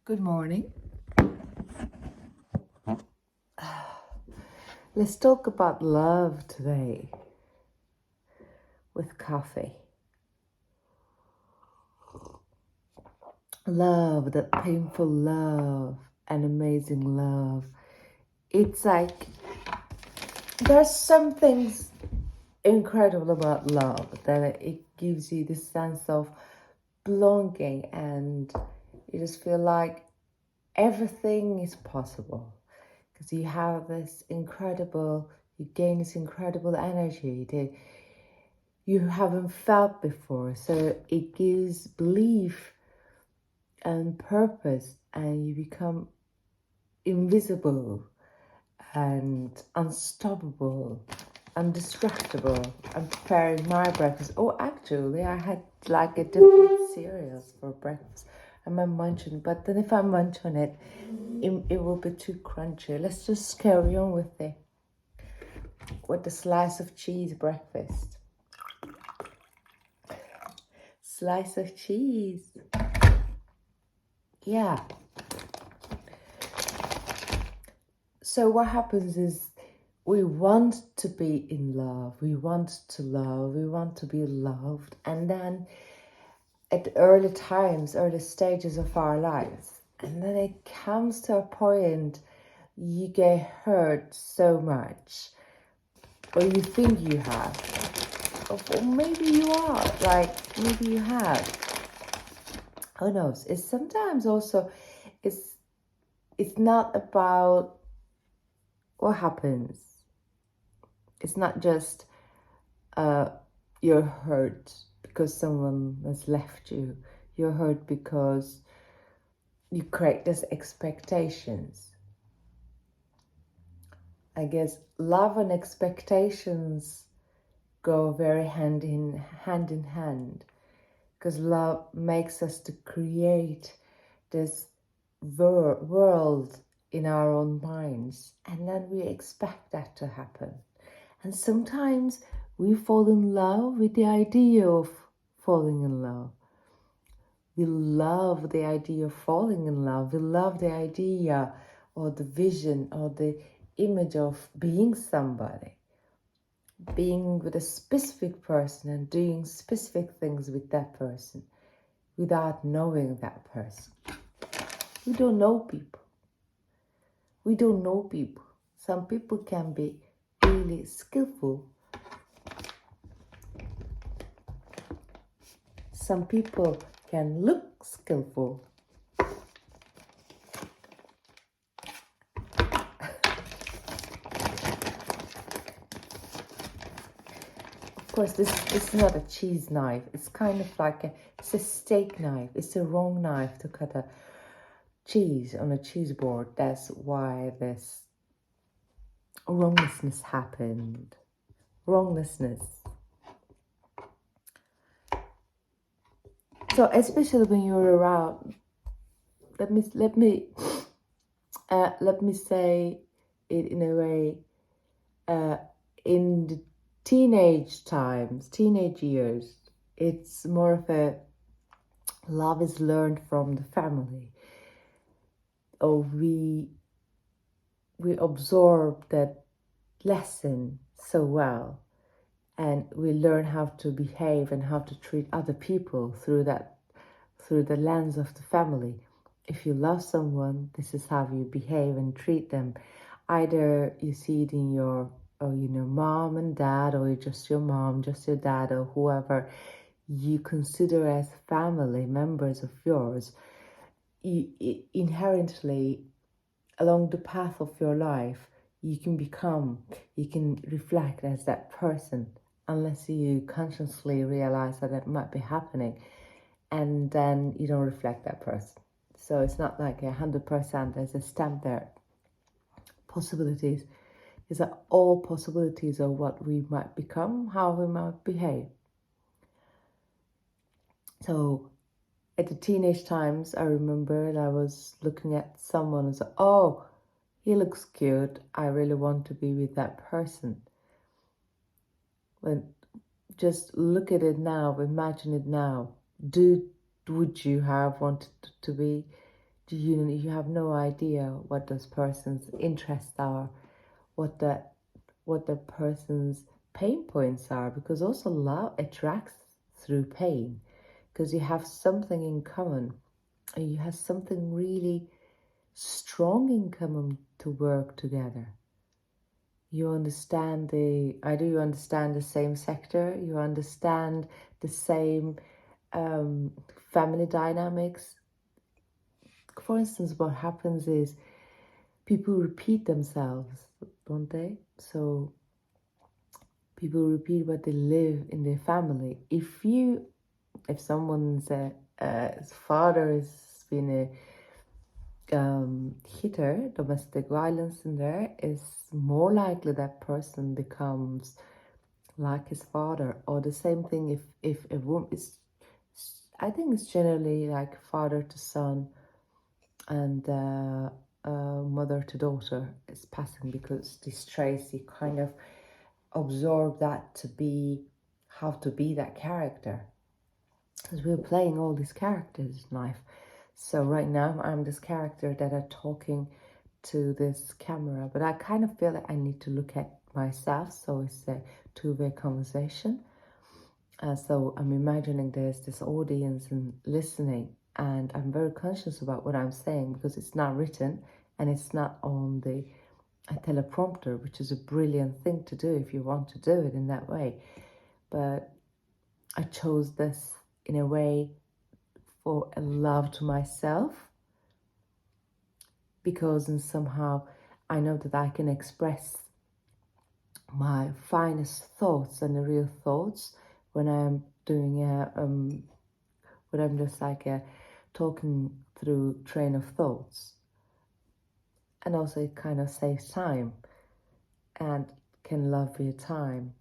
Good morning. Let's talk about love today with coffee. Love, that painful love, and amazing love. It's like there's some things incredible about love that it gives you this sense of belonging, and you just feel like everything is possible because you have this incredible, you gain this incredible energy that you haven't felt before. So it gives belief and purpose, and you become invisible and unstoppable, undistractable. I'm preparing my breakfast. Oh, actually, I had like a different cereals for breakfast. I might munch on it, but then if I munch on it, it will be too crunchy. Let's just carry on with the slice of cheese breakfast. Slice of cheese. Yeah. So what happens is we want to be in love, we want to love, we want to be loved. And then at early times, early stages of our lives, and then it comes to a point you get hurt so much, or you think you have, or maybe you are, like maybe you have. Who knows? It's sometimes also, it's not about what happens. It's not just you're hurt because someone has left you. You're hurt because you create these expectations. I guess love and expectations go very hand in hand, because love makes us to create this world in our own minds, and then we expect that to happen. And sometimes we fall in love with the idea of falling in love. We love the idea of falling in love. We love the idea or the vision or the image of being somebody, being with a specific person and doing specific things with that person without knowing that person. We don't know people. We don't know people. Some people can be really skillful. Some people can look skillful. Of course, this is not a cheese knife. It's kind of like it's a steak knife. It's the wrong knife to cut a cheese on a cheese board. That's why this wronglessness happened. Wronglessness. So especially when you're around, let me say it in a way. In the teenage years, it's more of a love is learned from the family, or we absorb that lesson so well, and we learn how to behave and how to treat other people through the lens of the family. If you love someone, this is how you behave and treat them. Either you see it in your mom and dad, or just your mom, just your dad, or whoever you consider as family members of yours. You inherently, along the path of your life, you can reflect as that person, unless you consciously realize that it might be happening, and then you don't reflect that person. So it's not like 100% there's a stamp there. Possibilities is that all possibilities of what we might become, how we might behave. So at the teenage times, I remember I was looking at someone and said, oh, he looks cute. I really want to be with that person. But just look at it now, imagine it now. Would you have wanted to be You have no idea what those person's interests are, what the person's pain points are, because also love attracts through pain, because you have something in common, and you have something really strong in common to work together. You understand either you understand the same sector, you understand the same family dynamics. For instance, what happens is people repeat themselves, don't they? So people repeat what they live in their family. If someone's father has been a hitter, domestic violence in there, is more likely that person becomes like his father. Or the same thing if a woman is, I think it's generally like father to son and mother to daughter is passing, because these traits you kind of absorb that to be how to be that character, because we're playing all these characters in life. So right now I'm this character that are talking to this camera, but I kind of feel that I need to look at myself, so it's a two-way conversation. So I'm imagining there's this audience and listening, and I'm very conscious about what I'm saying, because it's not written and it's not on the teleprompter, which is a brilliant thing to do if you want to do it in that way. But I chose this in a way for a love to myself, because and somehow I know that I can express my finest thoughts and the real thoughts when I'm doing when I'm just like talking through train of thoughts. And also it kind of saves time, and can love be a time.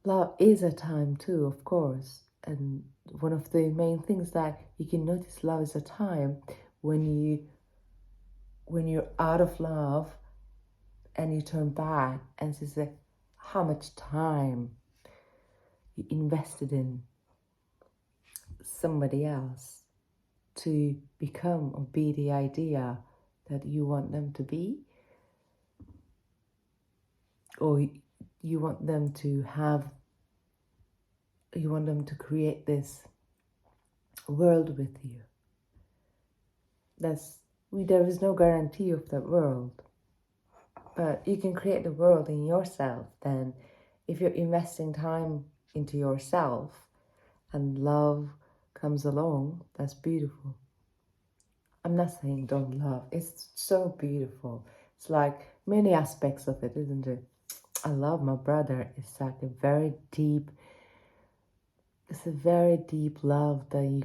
Love is a time too, of course. And one of the main things that you can notice love is a time when you're out of love and you turn back and say how much time you invested in somebody else to become or be the idea that you want them to be, or you want them to create this world with you. There is no guarantee of that world, but you can create the world in yourself. Then if you're investing time into yourself and love comes along, that's beautiful. I'm not saying don't love. It's so beautiful. It's like many aspects of it, isn't it? I love my brother. It's like it's a very deep love that you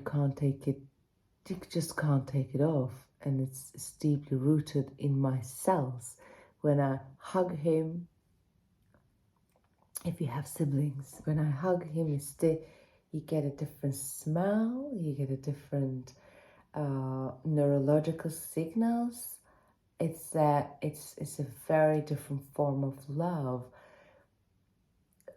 just can't take it off. And it's deeply rooted in my cells. When I hug him, if you have siblings, when I hug him, you get a different smell, you get a different neurological signals. It's a very different form of love,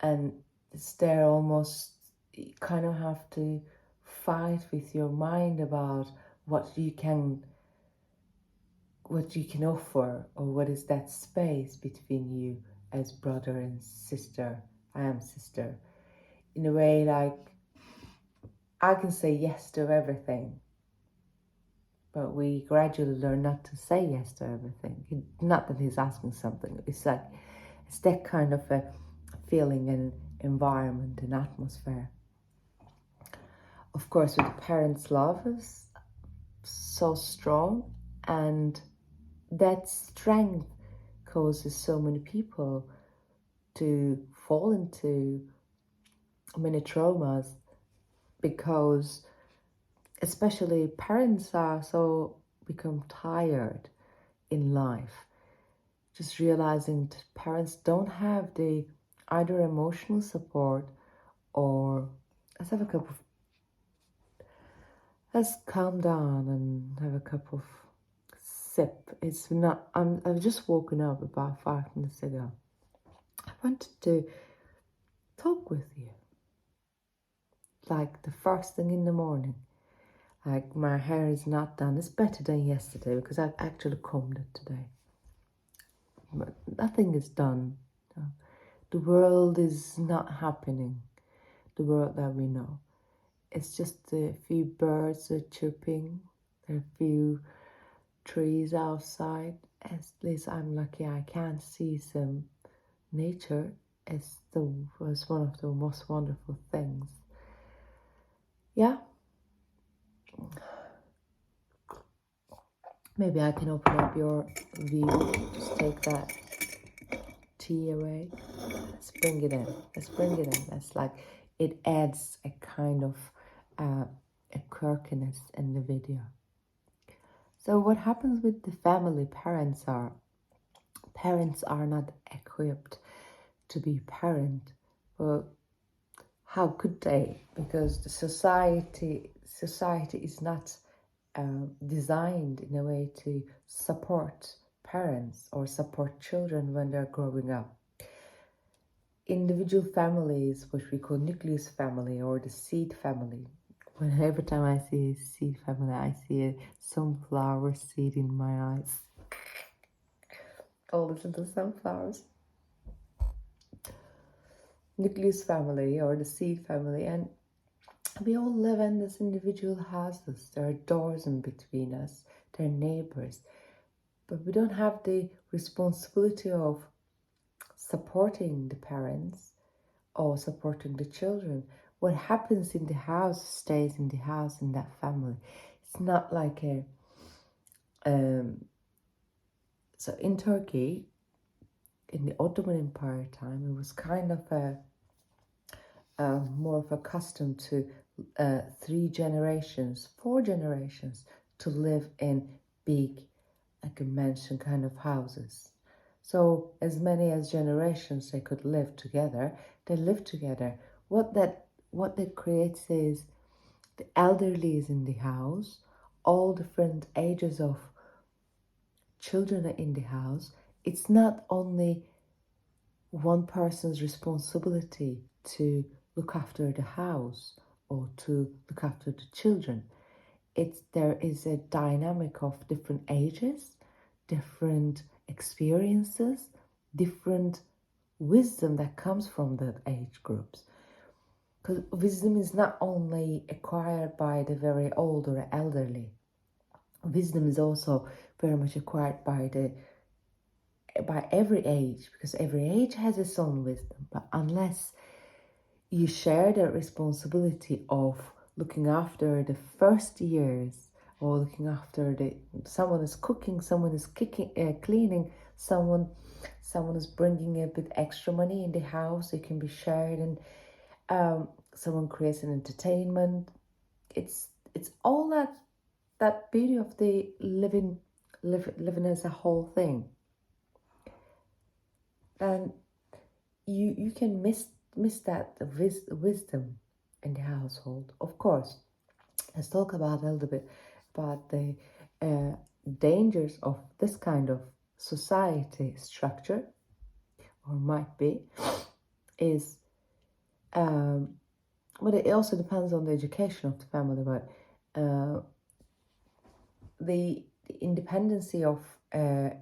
and it's there almost. You kind of have to fight with your mind about what you can offer, or what is that space between you as brother and sister. I am sister. In a way, like, I can say yes to everything, but we gradually learn not to say yes to everything. Not that he's asking something. It's like, it's that kind of a feeling and environment and atmosphere. Of course, with the parents' love is so strong, and that strength causes so many people to fall into many traumas, because especially parents are so become tired in life, just realizing that parents don't have the either emotional support, or let's calm down and have a cup of sip. It's not, I've just woken up about 5 minutes ago. I wanted to talk with you, like the first thing in the morning. Like my hair is not done. It's better than yesterday because I've actually combed it today. But nothing is done. The world is not happening. The world that we know. It's just a few birds are chirping. There are a few trees outside. At least I'm lucky I can see some nature. Was one of the most wonderful things. Yeah. Maybe I can open up your view. Just take that tea away. Let's bring it in. Let's bring it in. That's like, it adds a kind of a quirkiness in the video. So what happens with the family? Parents are not equipped to be parent. Well, how could they? Because the society is not designed in a way to support parents or support children when they're growing up. Individual families, which we call nucleus family or the seed family. Every time I see a seed family, I see a sunflower seed in my eyes. Oh, listen to sunflowers. Nucleus family or the seed family, and we all live in these individual houses. There are doors in between us, there are neighbors, but we don't have the responsibility of supporting the parents or supporting the children. What happens in the house stays in the house, in that family. It's not like a so in Turkey, in the Ottoman Empire time, it was kind of more of a custom to 4 generations to live in big, like a mansion kind of houses. So as many as generations they could live together, they live together. What that creates is the elderly is in the house, all different ages of children are in the house. It's not only one person's responsibility to look after the house or to look after the children. There is a dynamic of different ages, different experiences, different wisdom that comes from the age groups. Because wisdom is not only acquired by the very old or elderly. Wisdom is also very much acquired by every age, because every age has its own wisdom. But unless you share the responsibility of looking after the first years, or looking after someone is cooking, someone is cleaning, someone is bringing a bit extra money in the house, it can be shared, and someone creates an entertainment. It's all that beauty of the living as a whole thing. And you can miss that wisdom in the household. Of course, let's talk about a little bit about the dangers of this kind of society structure, or might be, is but it also depends on the education of the family. But the independency of a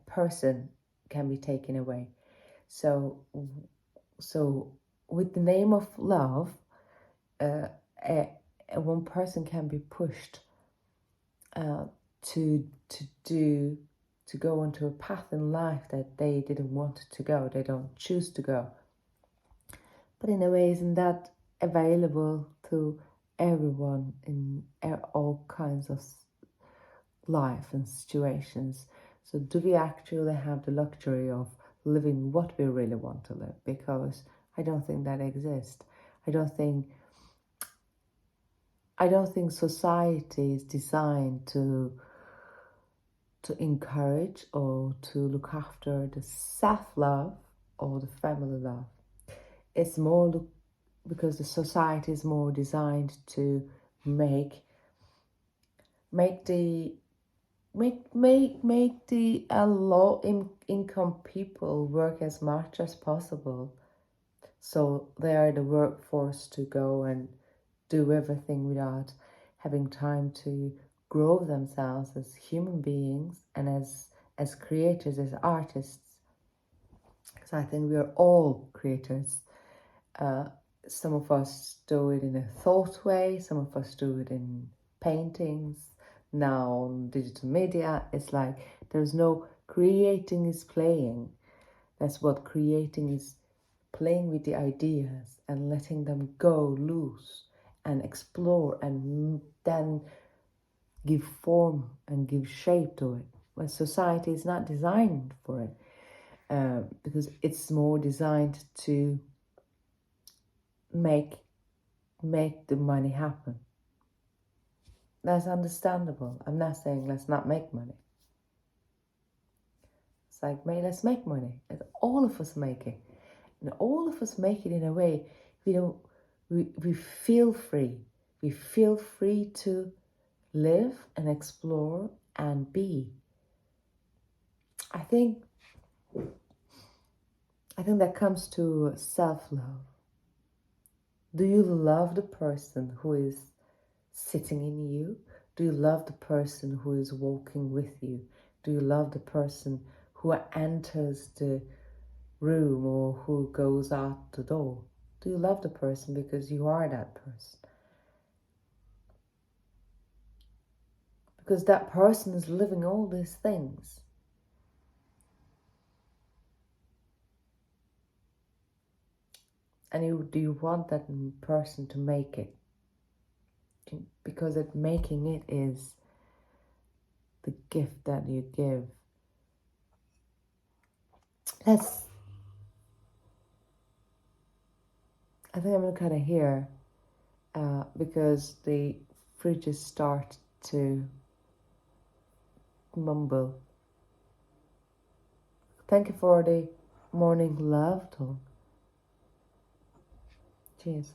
person can be taken away. So with the name of love, one person can be pushed to go into a path in life that they didn't want to go, they don't choose to go. But in a way, isn't that available to everyone in all kinds of life and situations? So do we actually have the luxury of living what we really want to live? Because I don't think that exists. I don't think society is designed to encourage or to look after the self-love or the family love. It's more because the society is more designed to make the low income people work as much as possible, so they are the workforce to go and do everything without having time to grow themselves as human beings and as creators, as artists. Because I think we are all creators. Some of us do it in a thought way, some of us do it in paintings. Now on digital media, it's like there's no creating is playing. That's what creating is, playing with the ideas and letting them go loose and explore and then give form and give shape to it. When society is not designed for it, because it's more designed to make the money happen. That's understandable. I'm not saying let's not make money. It's like, let's make money. And all of us make it. And all of us make it in a way we feel free. We feel free to live and explore and be. I think that comes to self-love. Do you love the person who is sitting in you? Do you love the person who is walking with you? Do you love the person who enters the room or who goes out the door? Do you love the person because you are that person? Because that person is living all these things. And do you want that person to make it? Because making it is the gift that you give. I think I'm going to cut it here because the fridges start to mumble. Thank you for the morning love talk. Cheers.